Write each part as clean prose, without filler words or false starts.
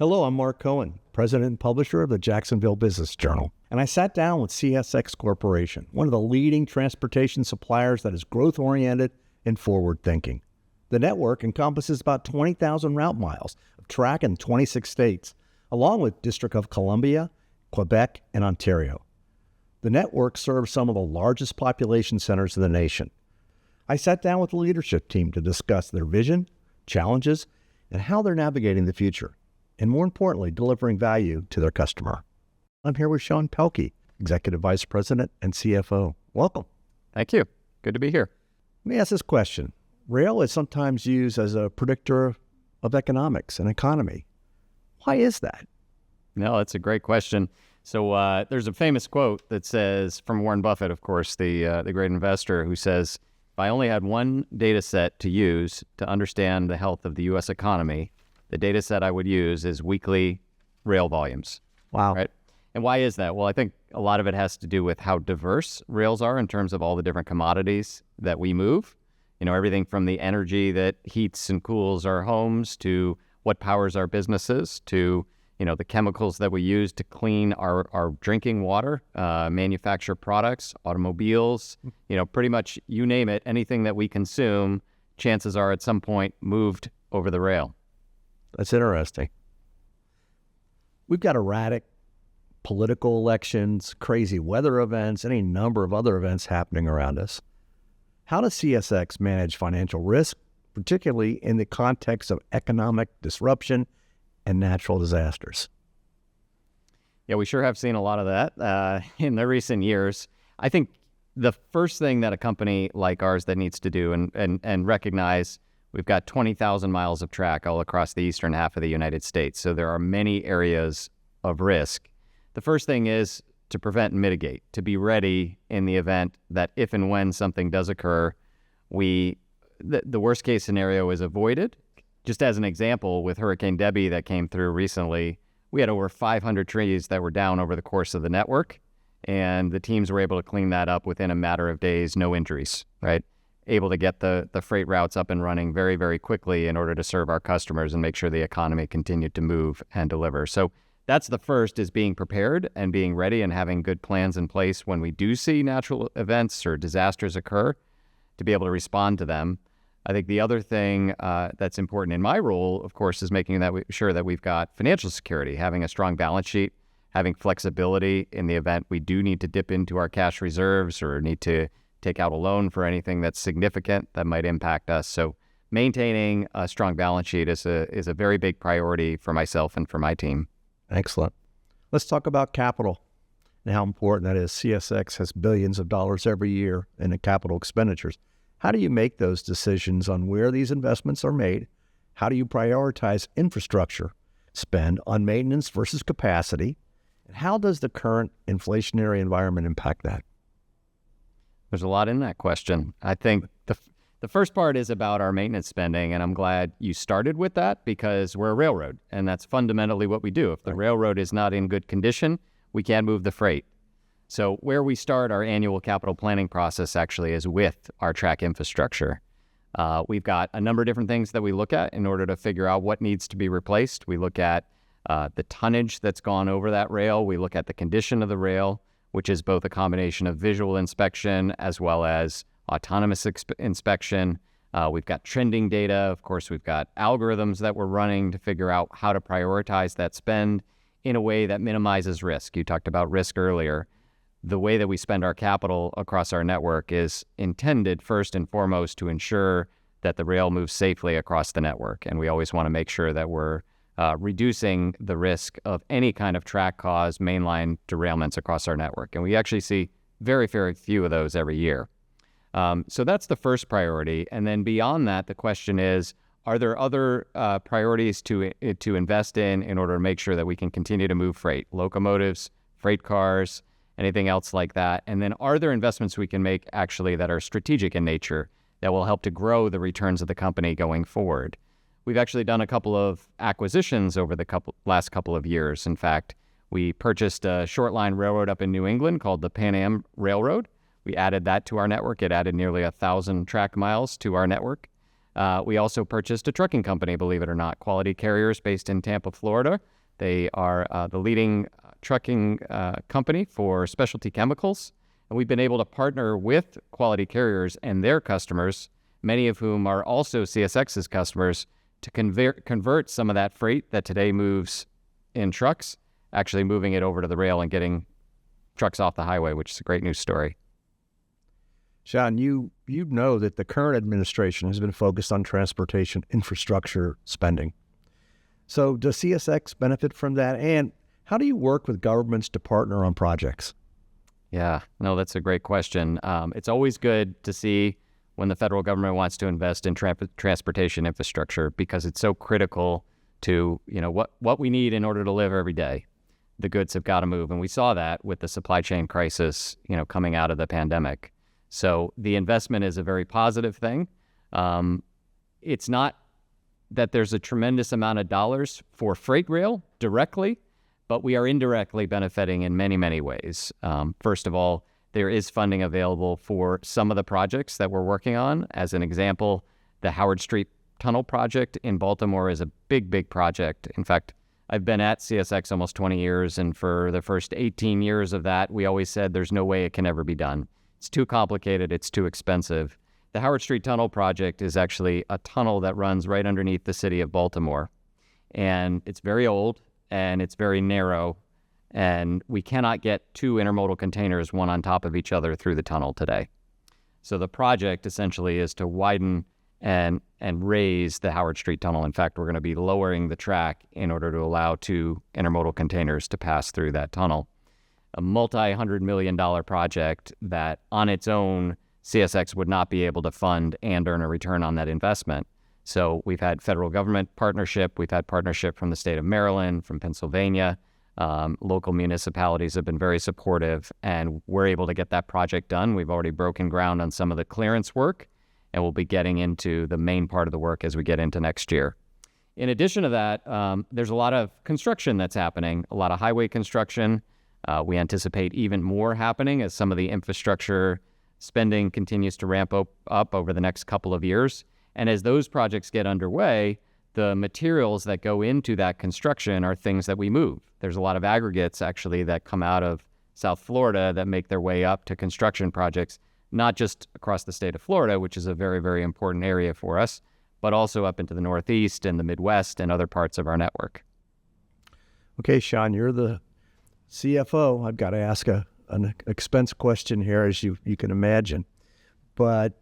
Hello, I'm Mark Cohen, president and publisher of the Jacksonville Business Journal. And I sat down with CSX Corporation, one of the leading transportation suppliers that is growth-oriented and forward-thinking. The network encompasses about 20,000 route miles of track in 26 states, along with District of Columbia, Quebec, and Ontario. The network serves some of the largest population centers in the nation. I sat down with the leadership team to discuss their vision, challenges, and how they're navigating the future, and more importantly, delivering value to their customer. I'm here with Sean Pelkey, Executive Vice President and CFO. Welcome. Thank you. Good to be here. Let me ask this question. Rail is sometimes used as a predictor of economics and economy. Why is that? No, that's a great question. So there's a famous quote that says, from Warren Buffett, of course, the great investor, who says, if I only had one data set to use to understand the health of the U.S. economy, the data set I would use is weekly rail volumes. Wow. Right? And why is that? Well, I think a lot of it has to do with how diverse rails are in terms of all the different commodities that we move. You know, everything from the energy that heats and cools our homes to what powers our businesses to, you know, the chemicals that we use to clean our drinking water, manufacture products, automobiles, you know, pretty much you name it, anything that we consume, chances are at some point moved over the rail. That's interesting. We've got erratic political elections, crazy weather events, any number of other events happening around us. How does CSX manage financial risk, particularly in the context of economic disruption and natural disasters? Yeah, we sure have seen a lot of that in the recent years. I think the first thing that a company like ours that needs to do and recognize we've got 20,000 miles of track all across the eastern half of the United States, so there are many areas of risk. The first thing is to prevent and mitigate, to be ready in the event that if and when something does occur, the worst case scenario is avoided. Just as an example, with Hurricane Debby that came through recently, we had over 500 trees that were down over the course of the network, and the teams were able to clean that up within a matter of days, no injuries, right? Able to get the freight routes up and running very, very quickly in order to serve our customers and make sure the economy continued to move and deliver. So that's the first, is being prepared and being ready and having good plans in place when we do see natural events or disasters occur to be able to respond to them. I think the other thing that's important in my role, of course, is making sure that we've got financial security, having a strong balance sheet, having flexibility in the event we do need to dip into our cash reserves or need to take out a loan for anything that's significant that might impact us. So maintaining a strong balance sheet is a very big priority for myself and for my team. Excellent. Let's talk about capital and how important that is. CSX has billions of dollars every year in the capital expenditures. How do you make those decisions on where these investments are made? How do you prioritize infrastructure spend on maintenance versus capacity? And how does the current inflationary environment impact that? There's a lot in that question. I think the first part is about our maintenance spending, and I'm glad you started with that because we're a railroad, and that's fundamentally what we do. If the railroad is not in good condition, we can't move the freight. So where we start our annual capital planning process actually is with our track infrastructure. We've got a number of different things that we look at in order to figure out what needs to be replaced. We look at the tonnage that's gone over that rail. We look at the condition of the rail, which is both a combination of visual inspection as well as autonomous inspection. We've got trending data. Of course, we've got algorithms that we're running to figure out how to prioritize that spend in a way that minimizes risk. You talked about risk earlier. The way that we spend our capital across our network is intended first and foremost to ensure that the rail moves safely across the network. And we always want to make sure that we're reducing the risk of any kind of track-caused mainline derailments across our network. And we actually see very, very few of those every year. So that's the first priority. And then beyond that, the question is, are there other priorities to invest in order to make sure that we can continue to move freight, locomotives, freight cars, anything else like that? And then are there investments we can make actually that are strategic in nature that will help to grow the returns of the company going forward? We've actually done a couple of acquisitions over the last couple of years. In fact, we purchased a short line railroad up in New England called the Pan Am Railroad. We added that to our network. It added nearly 1,000 track miles to our network. We also purchased a trucking company, believe it or not, Quality Carriers, based in Tampa, Florida. They are the leading trucking company for specialty chemicals. And we've been able to partner with Quality Carriers and their customers, many of whom are also CSX's customers, to convert some of that freight that today moves in trucks, actually moving it over to the rail and getting trucks off the highway, which is a great news story. Sean, you know that the current administration has been focused on transportation infrastructure spending. So does CSX benefit from that? And how do you work with governments to partner on projects? Yeah, no, that's a great question. It's always good to see when the federal government wants to invest in transportation infrastructure, because it's so critical to, what we need in order to live every day. The goods have got to move. And we saw that with the supply chain crisis, coming out of the pandemic. So the investment is a very positive thing. It's not that there's a tremendous amount of dollars for freight rail directly, but we are indirectly benefiting in many, many ways. First of all, there is funding available for some of the projects that we're working on. As an example, the Howard Street Tunnel project in Baltimore is a big, big project. In fact, I've been at CSX almost 20 years, and for the first 18 years of that, we always said there's no way it can ever be done. It's too complicated, it's too expensive. The Howard Street Tunnel project is actually a tunnel that runs right underneath the city of Baltimore. And it's very old, and it's very narrow, and we cannot get two intermodal containers one on top of each other through the tunnel today. So the project essentially is to widen and raise the Howard Street Tunnel. In fact, we're going to be lowering the track in order to allow two intermodal containers to pass through that tunnel. A multi-$100 million project that on its own, CSX would not be able to fund and earn a return on that investment. So we've had federal government partnership, we've had partnership from the state of Maryland, from Pennsylvania. Local municipalities have been very supportive, and we're able to get that project done. We've already broken ground on some of the clearance work, and we'll be getting into the main part of the work as we get into next year. In addition to that, there's a lot of construction that's happening, a lot of highway construction. We anticipate even more happening as some of the infrastructure spending continues to ramp up over the next couple of years. And as those projects get underway, the materials that go into that construction are things that we move. There's a lot of aggregates actually that come out of South Florida that make their way up to construction projects, not just across the state of Florida, which is a very, very important area for us, but also up into the Northeast and the Midwest and other parts of our network. Okay, Sean, you're the CFO. I've got to ask an expense question here, as you can imagine. But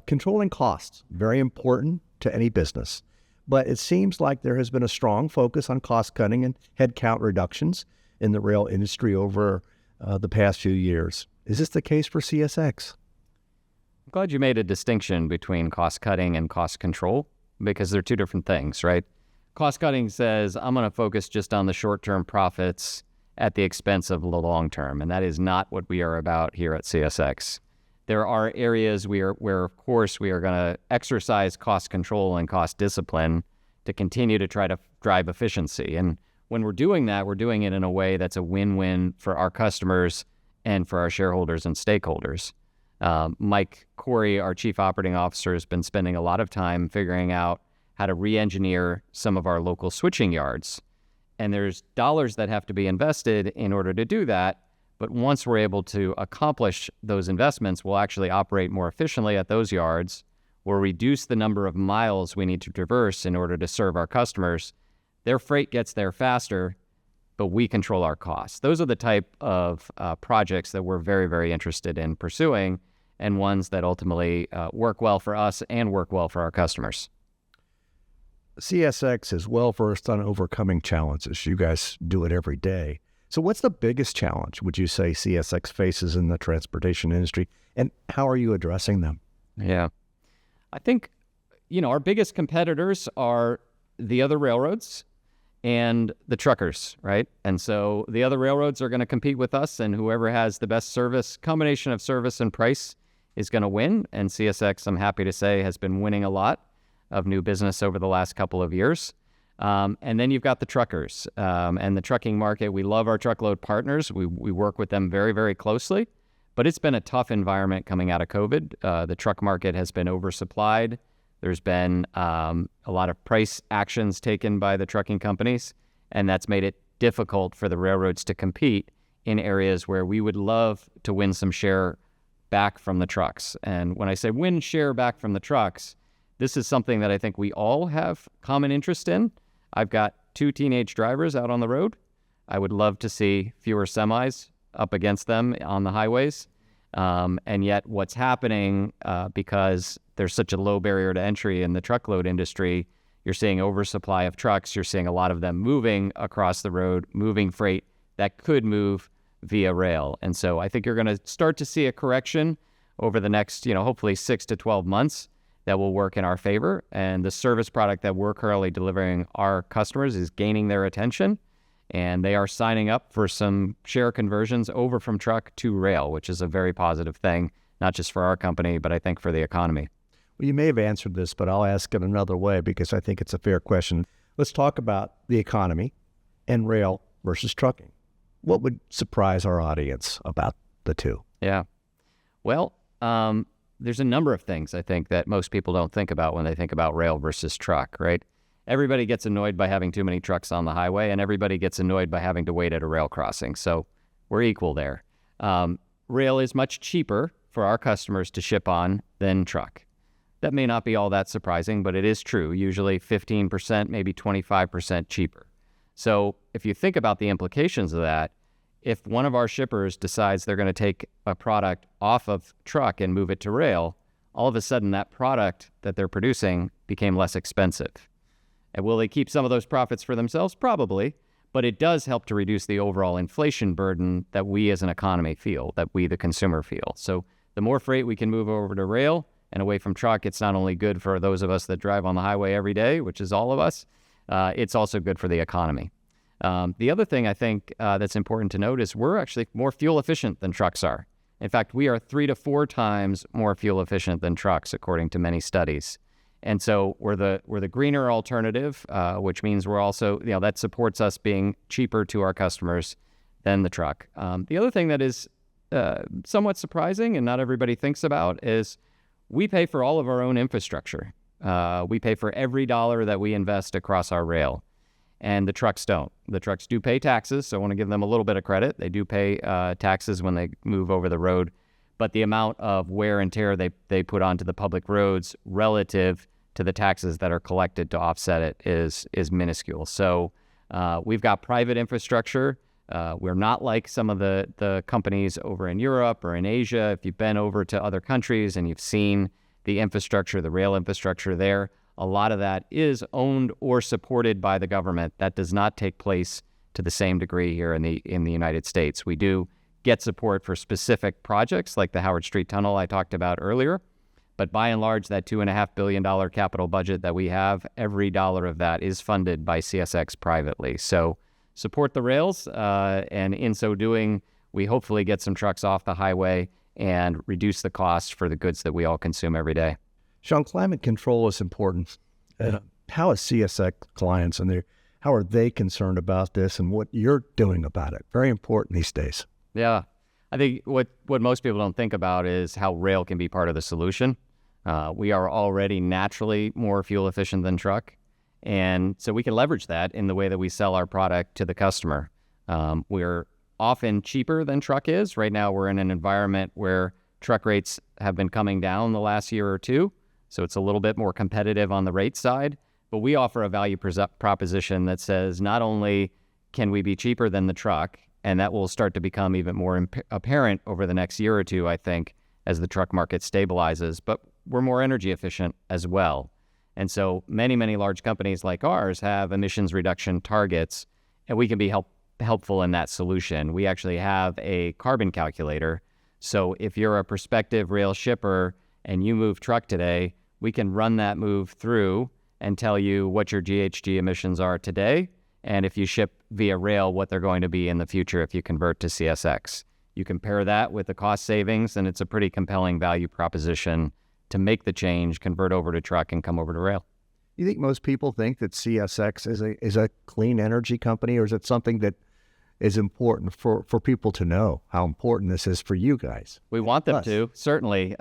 controlling costs, very important to any business. But it seems like there has been a strong focus on cost cutting and headcount reductions in the rail industry over the past few years. Is this the case for CSX? I'm glad you made a distinction between cost cutting and cost control, because they're two different things, right? Cost cutting says, I'm going to focus just on the short-term profits at the expense of the long-term, and that is not what we are about here at CSX. There are areas where, of course, we are going to exercise cost control and cost discipline to continue to try to drive efficiency. And when we're doing that, we're doing it in a way that's a win-win for our customers and for our shareholders and stakeholders. Mike Corey, our Chief Operating Officer, has been spending a lot of time figuring out how to re-engineer some of our local switching yards. And there's dollars that have to be invested in order to do that. But once we're able to accomplish those investments, we'll actually operate more efficiently at those yards. We'll reduce the number of miles we need to traverse in order to serve our customers. Their freight gets there faster, but we control our costs. Those are the type of projects that we're very, very interested in pursuing, and ones that ultimately work well for us and work well for our customers. CSX is well versed on overcoming challenges. You guys do it every day. So what's the biggest challenge, would you say, CSX faces in the transportation industry, and how are you addressing them? Yeah. I think, our biggest competitors are the other railroads and the truckers, right? And so the other railroads are going to compete with us, and whoever has the best combination of service and price is going to win. And CSX, I'm happy to say, has been winning a lot of new business over the last couple of years. And then you've got the truckers and the trucking market. We love our truckload partners. We work with them very, very closely, but it's been a tough environment coming out of COVID. The truck market has been oversupplied. There's been a lot of price actions taken by the trucking companies, and that's made it difficult for the railroads to compete in areas where we would love to win some share back from the trucks. And when I say win share back from the trucks, this is something that I think we all have common interest in. I've got 2 teenage drivers out on the road. I would love to see fewer semis up against them on the highways. And yet what's happening, because there's such a low barrier to entry in the truckload industry, you're seeing oversupply of trucks. You're seeing a lot of them moving across the road, moving freight that could move via rail. And so I think you're going to start to see a correction over the next, hopefully 6 to 12 months that will work in our favor. And the service product that we're currently delivering our customers is gaining their attention. And they are signing up for some share conversions over from truck to rail, which is a very positive thing, not just for our company, but I think for the economy. Well, you may have answered this, but I'll ask it another way because I think it's a fair question. Let's talk about the economy and rail versus trucking. What would surprise our audience about the two? Yeah. Well, there's a number of things I think that most people don't think about when they think about rail versus truck, right? Everybody gets annoyed by having too many trucks on the highway, and everybody gets annoyed by having to wait at a rail crossing. So we're equal there. Rail is much cheaper for our customers to ship on than truck. That may not be all that surprising, but it is true. Usually 15%, maybe 25% cheaper. So if you think about the implications of that, if one of our shippers decides they're going to take a product off of truck and move it to rail, all of a sudden that product that they're producing became less expensive. And will they keep some of those profits for themselves? Probably, but it does help to reduce the overall inflation burden that we as an economy feel, that we, the consumer, feel. So the more freight we can move over to rail and away from truck, it's not only good for those of us that drive on the highway every day, which is all of us, it's also good for the economy. The other thing I think that's important to note is we're actually more fuel efficient than trucks are. In fact, we are 3 to 4 times more fuel efficient than trucks, according to many studies. And so we're the greener alternative, which means we're also, that supports us being cheaper to our customers than the truck. The other thing that is somewhat surprising and not everybody thinks about is we pay for all of our own infrastructure. We pay for every dollar that we invest across our rail, and the trucks don't. The trucks do pay taxes, so I want to give them a little bit of credit. They do pay taxes when they move over the road, but the amount of wear and tear they put onto the public roads relative to the taxes that are collected to offset it is minuscule. So we've got private infrastructure. We're not like some of the companies over in Europe or in Asia. If you've been over to other countries and you've seen the infrastructure, the rail infrastructure there, a lot of that is owned or supported by the government. That does not take place to the same degree here in the United States. We do get support for specific projects like the Howard Street Tunnel I talked about earlier, but by and large, that $2.5 billion capital budget that we have, every dollar of that is funded by CSX privately. So support the rails, and in so doing, we hopefully get some trucks off the highway and reduce the cost for the goods that we all consume every day. Sean, climate control is important. How is CSX clients and how are they concerned about this and what you're doing about it? Very important these days. Yeah. I think what most people don't think about is how rail can be part of the solution. We are already naturally more fuel efficient than truck. And so we can leverage that in the way that we sell our product to the customer. We're often cheaper than truck is. Right now, we're in an environment where truck rates have been coming down the last year or two. So it's a little bit more competitive on the rate side. But we offer a value proposition that says not only can we be cheaper than the truck, and that will start to become even more apparent over the next year or two, I think, as the truck market stabilizes, but we're more energy efficient as well. And so many, many large companies like ours have emissions reduction targets, and we can be helpful in that solution. We actually have a carbon calculator. So if you're a prospective rail shipper and you move truck today, we can run that move through and tell you what your GHG emissions are today, and if you ship via rail, what they're going to be in the future if you convert to CSX. You compare that with the cost savings, and it's a pretty compelling value proposition to make the change, convert over to truck, and come over to rail. You think most people think that CSX is a clean energy company, or is it something that is important for people to know how important this is for you guys. We want them Us. to, certainly.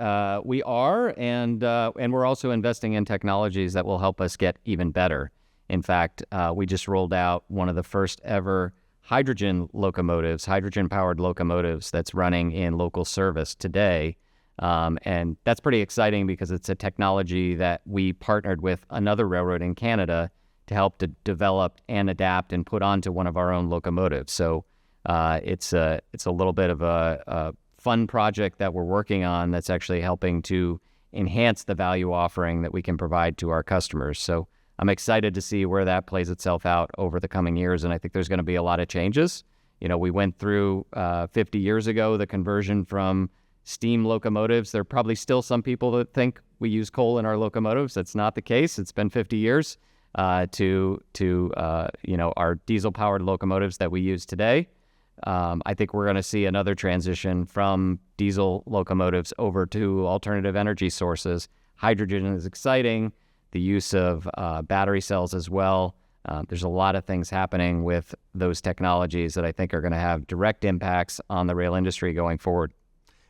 We are, and we're also investing in technologies that will help us get even better. In fact, we just rolled out one of the first ever hydrogen-powered locomotives that's running in local service today. And that's pretty exciting because it's a technology that we partnered with another railroad in Canada to help to develop and adapt and put onto one of our own locomotives. So it's a little bit of a fun project that we're working on that's actually helping to enhance the value offering that we can provide to our customers. So I'm excited to see where that plays itself out over the coming years, and I think there's going to be a lot of changes. You know, we went through 50 years ago the conversion from steam locomotives. There are probably still some people that think we use coal in our locomotives. That's not the case. It's been 50 years. To our diesel-powered locomotives that we use today. I think we're going to see another transition from diesel locomotives over to alternative energy sources. Hydrogen is exciting. The use of battery cells as well. There's a lot of things happening with those technologies that I think are going to have direct impacts on the rail industry going forward.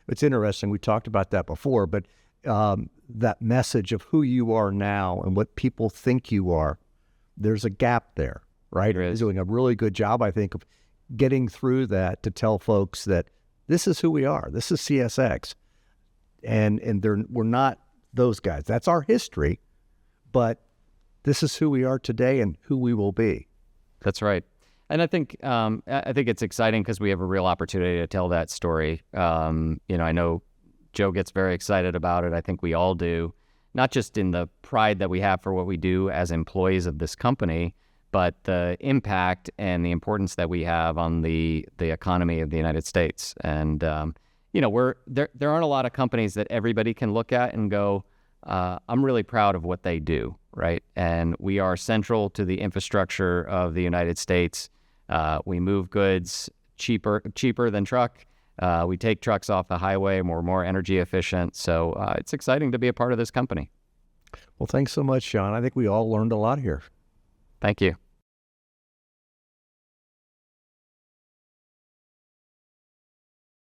It's interesting. We talked about that before, but that message of who you are now and what people think you are, there's a gap there, right? There is. He's doing a really good job, I think, of getting through that to tell folks that this is who we are. This is CSX. And we're not those guys. That's our history, but this is who we are today and who we will be. That's right. And I think it's exciting because we have a real opportunity to tell that story. I know Joe gets very excited about it. I think we all do, not just in the pride that we have for what we do as employees of this company, but the impact and the importance that we have on the economy of the United States. And, there aren't a lot of companies that everybody can look at and go, I'm really proud of what they do, right? And we are central to the infrastructure of the United States. We move goods cheaper than truck. We take trucks off the highway, and we're more energy efficient. So it's exciting to be a part of this company. Well, thanks so much, Sean. I think we all learned a lot here. Thank you.